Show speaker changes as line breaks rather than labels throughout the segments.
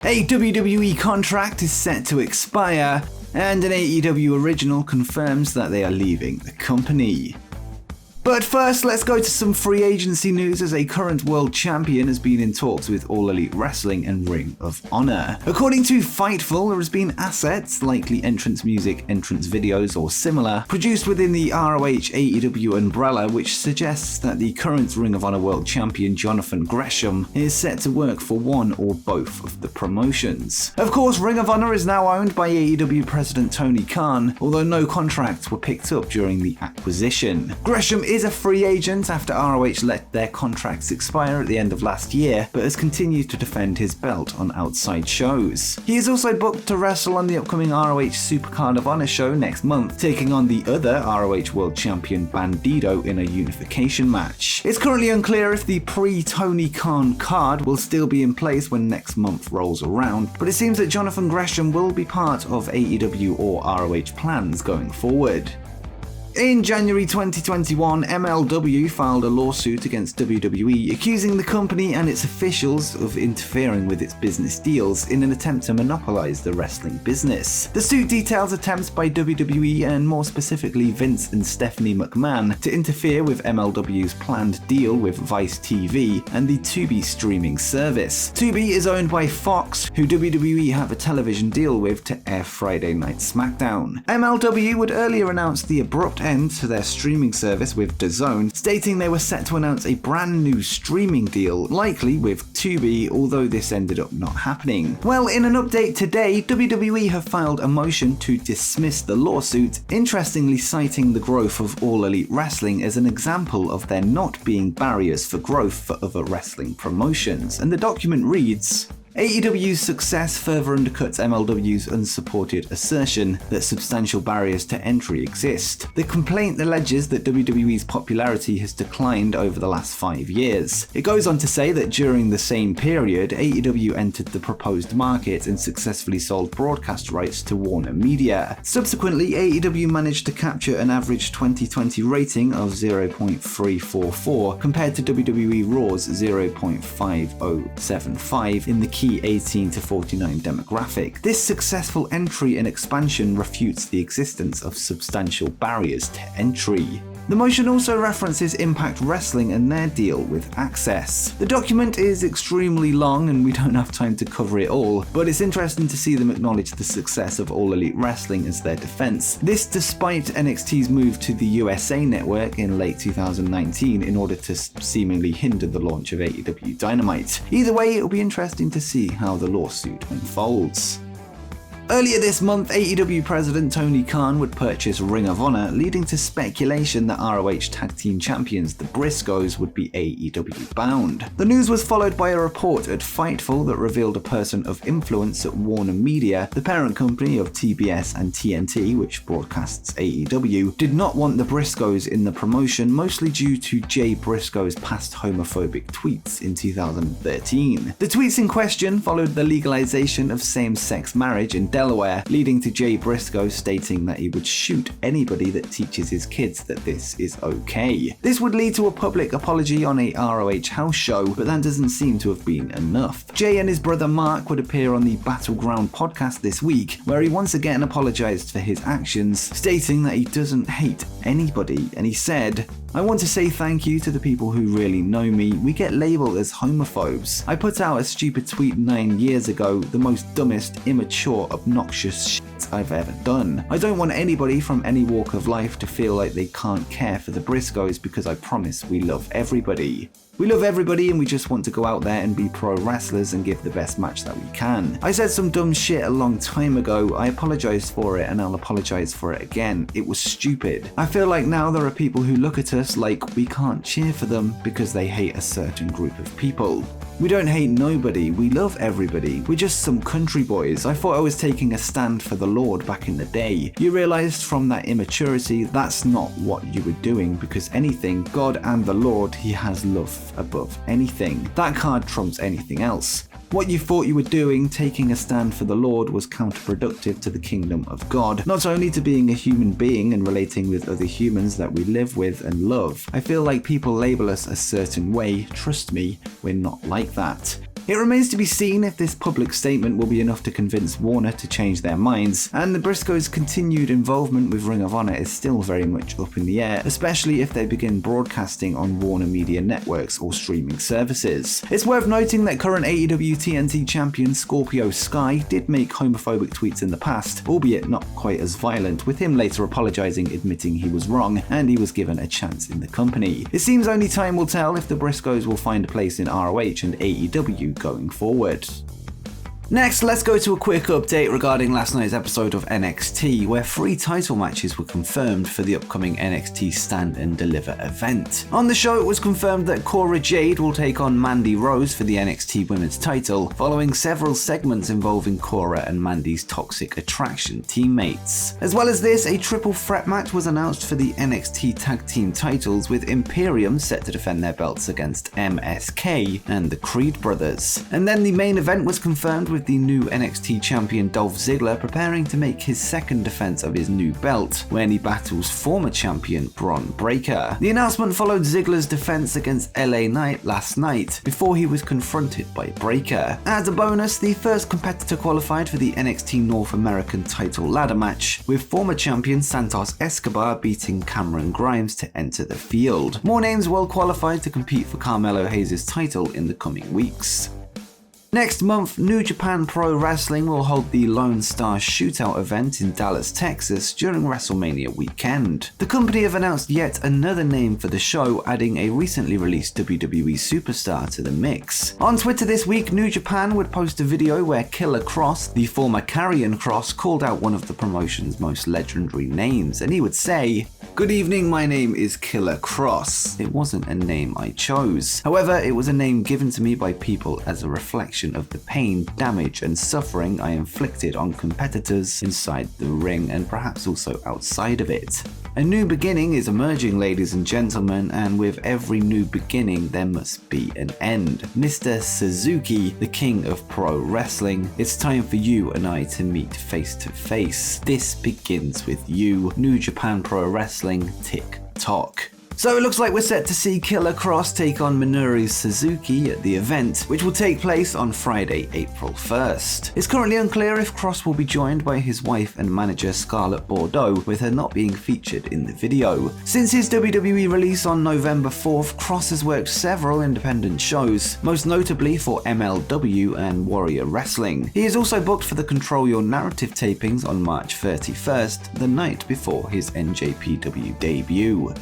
A WWE contract is set to expire, and an AEW original confirms that they are leaving the company. But first, let's go to some free agency news, as a current world champion has been in talks with All Elite Wrestling and Ring of Honor. According to Fightful, there has been assets, likely entrance music, entrance videos or similar, produced within the ROH AEW umbrella, which suggests that the current Ring of Honor world champion Jonathan Gresham is set to work for one or both of the promotions. Of course, Ring of Honor is now owned by AEW president Tony Khan, although no contracts were picked up during the acquisition. Gresham is a free agent after ROH let their contracts expire at the end of last year, but has continued to defend his belt on outside shows. He is also booked to wrestle on the upcoming ROH Supercard of Honor show next month, taking on the other ROH World Champion Bandido in a unification match. It's currently unclear if the pre-Tony Khan card will still be in place when next month rolls around, but it seems that Jonathan Gresham will be part of AEW or ROH plans going forward. In January 2021, MLW filed a lawsuit against WWE, accusing the company and its officials of interfering with its business deals in an attempt to monopolize the wrestling business. The suit details attempts by WWE, and more specifically Vince and Stephanie McMahon, to interfere with MLW's planned deal with Vice TV and the Tubi streaming service. Tubi is owned by Fox, who WWE have a television deal with to air Friday Night SmackDown. MLW would earlier announce the abrupt end to their streaming service with DAZN, stating they were set to announce a brand new streaming deal, likely with Tubi, although this ended up not happening. Well, in an update today, WWE have filed a motion to dismiss the lawsuit, interestingly citing the growth of All Elite Wrestling as an example of there not being barriers for growth for other wrestling promotions, and the document reads, AEW's success further undercuts MLW's unsupported assertion that substantial barriers to entry exist. The complaint alleges that WWE's popularity has declined over the last 5 years. It goes on to say that during the same period, AEW entered the proposed market and successfully sold broadcast rights to Warner Media. Subsequently, AEW managed to capture an average 2020 rating of 0.344 compared to WWE Raw's 0.5075 in the key 18 to 49 demographic. This successful entry and expansion refutes the existence of substantial barriers to entry. The motion also references Impact Wrestling and their deal with Access. The document is extremely long and we don't have time to cover it all, but it's interesting to see them acknowledge the success of All Elite Wrestling as their defense. This despite NXT's move to the USA Network in late 2019 in order to seemingly hinder the launch of AEW Dynamite. Either way, it'll be interesting to see how the lawsuit unfolds. Earlier this month, AEW president Tony Khan would purchase Ring of Honor, leading to speculation that ROH Tag Team Champions the Briscoes would be AEW bound. The news was followed by a report at Fightful that revealed a person of influence at Warner Media, the parent company of TBS and TNT, which broadcasts AEW, did not want the Briscoes in the promotion, mostly due to Jay Briscoe's past homophobic tweets in 2013. The tweets in question followed the legalization of same-sex marriage in Delaware, leading to Jay Briscoe stating that he would shoot anybody that teaches his kids that this is okay. This would lead to a public apology on a ROH house show, but that doesn't seem to have been enough. Jay and his brother Mark would appear on the Battleground podcast this week, where he once again apologized for his actions, stating that he doesn't hate anybody, and he said, I want to say thank you to the people who really know me. We get labeled as homophobes. I put out a stupid tweet 9 years ago, the most dumbest, immature, obnoxious shit I've ever done. I don't want anybody from any walk of life to feel like they can't care for the Briscoes, because I promise we love everybody. We love everybody and we just want to go out there and be pro wrestlers and give the best match that we can. I said some dumb shit a long time ago. I apologize for it and I'll apologize for it again. It was stupid. I feel like now there are people who look at us like we can't cheer for them because they hate a certain group of people. We don't hate nobody, we love everybody. We're just some country boys. I thought I was taking a stand for the Lord back in the day. You realized from that immaturity that's not what you were doing, because anything, God and the Lord, he has love above anything. That card trumps anything else. What you thought you were doing, taking a stand for the Lord, was counterproductive to the kingdom of God, not only to being a human being and relating with other humans that we live with and love. I feel like people label us a certain way. Trust me, we're not like that. It remains to be seen if this public statement will be enough to convince Warner to change their minds, and the Briscoes' continued involvement with Ring of Honor is still very much up in the air, especially if they begin broadcasting on Warner Media Networks or streaming services. It's worth noting that current AEW TNT champion Scorpio Sky did make homophobic tweets in the past, albeit not quite as violent, with him later apologizing, admitting he was wrong, and he was given a chance in the company. It seems only time will tell if the Briscoes will find a place in ROH and AEW going forward. Next, let's go to a quick update regarding last night's episode of NXT, where 3 title matches were confirmed for the upcoming NXT Stand and Deliver event. On the show, it was confirmed that Cora Jade will take on Mandy Rose for the NXT Women's title, following several segments involving Cora and Mandy's Toxic Attraction teammates. As well as this, a triple threat match was announced for the NXT Tag Team titles, with Imperium set to defend their belts against MSK and the Creed brothers. And then the main event was confirmed with the new NXT champion Dolph Ziggler preparing to make his second defense of his new belt, when he battles former champion Bron Breakker. The announcement followed Ziggler's defense against LA Knight last night, before he was confronted by Breakker. As a bonus, the first competitor qualified for the NXT North American title ladder match, with former champion Santos Escobar beating Cameron Grimes to enter the field. More names well qualified to compete for Carmelo Hayes' title in the coming weeks. Next month, New Japan Pro Wrestling will hold the Lone Star Shootout event in Dallas, Texas during WrestleMania weekend. The company have announced yet another name for the show, adding a recently released WWE superstar to the mix. On Twitter this week, New Japan would post a video where Killer Kross, the former Karrion Kross, called out one of the promotion's most legendary names, and he would say, "Good evening, my name is Killer Kross. It wasn't a name I chose. However, it was a name given to me by people as a reflection of the pain, damage, and suffering I inflicted on competitors inside the ring and perhaps also outside of it. A new beginning is emerging, ladies and gentlemen, and with every new beginning there must be an end. Mr. Suzuki, the king of pro wrestling, it's time for you and I to meet face to face. This begins with you. New Japan Pro Wrestling, tick-tock." So it looks like we're set to see Killer Kross take on Minoru Suzuki at the event, which will take place on Friday, April 1st. It's currently unclear if Kross will be joined by his wife and manager Scarlett Bordeaux, with her not being featured in the video. Since his WWE release on November 4th, Kross has worked several independent shows, most notably for MLW and Warrior Wrestling. He is also booked for the Control Your Narrative tapings on March 31st, the night before his NJPW debut.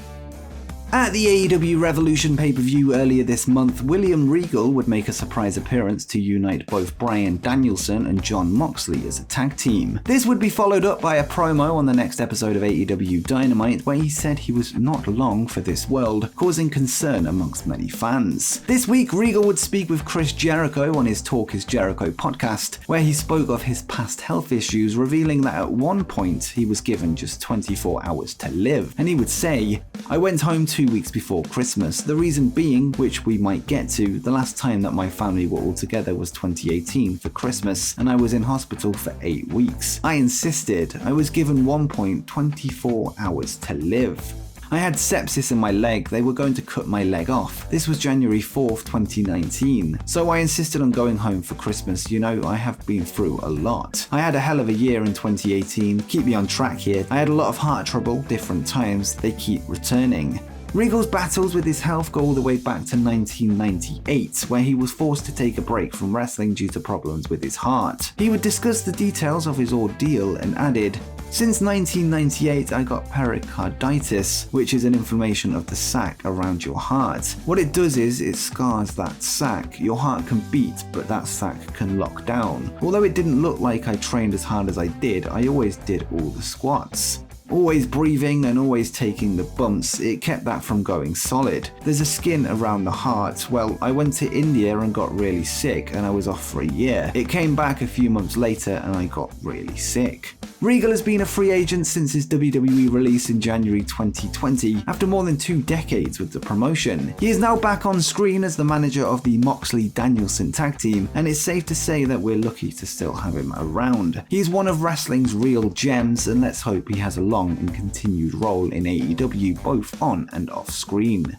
At the AEW Revolution pay-per-view earlier this month, William Regal would make a surprise appearance to unite both Bryan Danielson and Jon Moxley as a tag team. This would be followed up by a promo on the next episode of AEW Dynamite, where he said he was not long for this world, causing concern amongst many fans. This week, Regal would speak with Chris Jericho on his Talk is Jericho podcast, where he spoke of his past health issues, revealing that at one point he was given just 24 hours to live, and he would say, "I went home 2 weeks before Christmas, the reason being, which we might get to, the last time that my family were all together was 2018 for Christmas, and I was in hospital for 8 weeks. I insisted. I was given 1.24 hours to live. I had sepsis in my leg, they were going to cut my leg off. This was January 4th, 2019. So I insisted on going home for Christmas. You know, I have been through a lot. I had a hell of a year in 2018. Keep me on track here. I had a lot of heart trouble, different times. They keep returning." Regal's battles with his health go all the way back to 1998, where he was forced to take a break from wrestling due to problems with his heart. He would discuss the details of his ordeal and added, "Since 1998, I got pericarditis, which is an inflammation of the sac around your heart. What it does is it scars that sac. Your heart can beat, but that sac can lock down. Although it didn't look like I trained as hard as I did, I always did all the squats. Always breathing and always taking the bumps, it kept that from going solid. There's a skin around the heart. Well, I went to India and got really sick and I was off for a year. It came back a few months later and I got really sick." Regal has been a free agent since his WWE release in January 2020, after more than 2 decades with the promotion. He is now back on screen as the manager of the Moxley-Danielson tag team, and it's safe to say that we're lucky to still have him around. He is one of wrestling's real gems, and let's hope he has a long and continued role in AEW both on and off screen.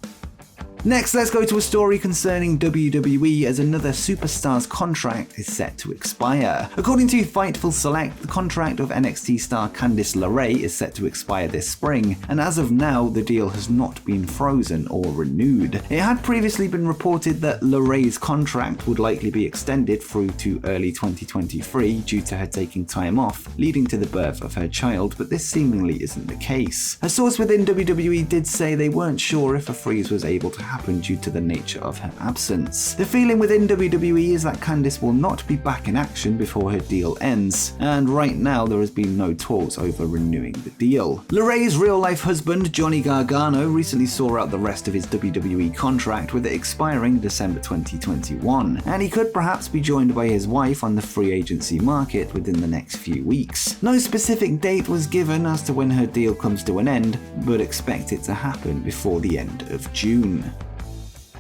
Next, let's go to a story concerning WWE as another superstar's contract is set to expire. According to Fightful Select, the contract of NXT star Candice LeRae is set to expire this spring, and as of now, the deal has not been frozen or renewed. It had previously been reported that LeRae's contract would likely be extended through to early 2023 due to her taking time off, leading to the birth of her child, but this seemingly isn't the case. A source within WWE did say they weren't sure if a freeze was able to happen due to the nature of her absence. The feeling within WWE is that Candice will not be back in action before her deal ends, and right now there has been no talks over renewing the deal. LeRae's real-life husband, Johnny Gargano, recently saw out the rest of his WWE contract, with it expiring December 2021, and he could perhaps be joined by his wife on the free agency market within the next few weeks. No specific date was given as to when her deal comes to an end, but expect it to happen before the end of June.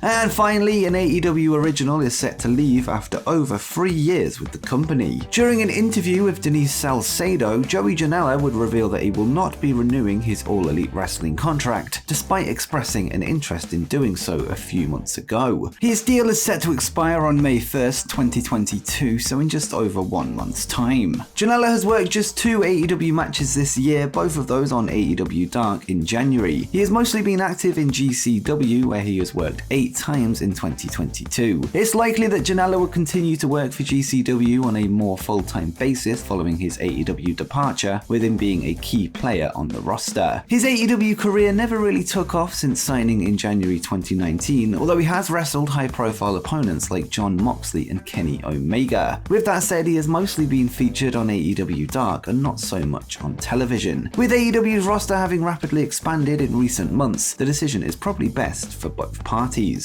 And finally, an AEW original is set to leave after over 3 years with the company. During an interview with Denise Salcedo, Joey Janela would reveal that he will not be renewing his All Elite Wrestling contract, despite expressing an interest in doing so a few months ago. His deal is set to expire on May 1st, 2022, so in just over 1 month's time. Janela has worked just 2 AEW matches this year, both of those on AEW Dark in January. He has mostly been active in GCW, where he has worked 8 times in 2022. It's likely that Janela will continue to work for GCW on a more full-time basis following his AEW departure, with him being a key player on the roster. His AEW career never really took off since signing in January 2019, although he has wrestled high-profile opponents like Jon Moxley and Kenny Omega. With that said, he has mostly been featured on AEW Dark and not so much on television. With AEW's roster having rapidly expanded in recent months, the decision is probably best for both parties.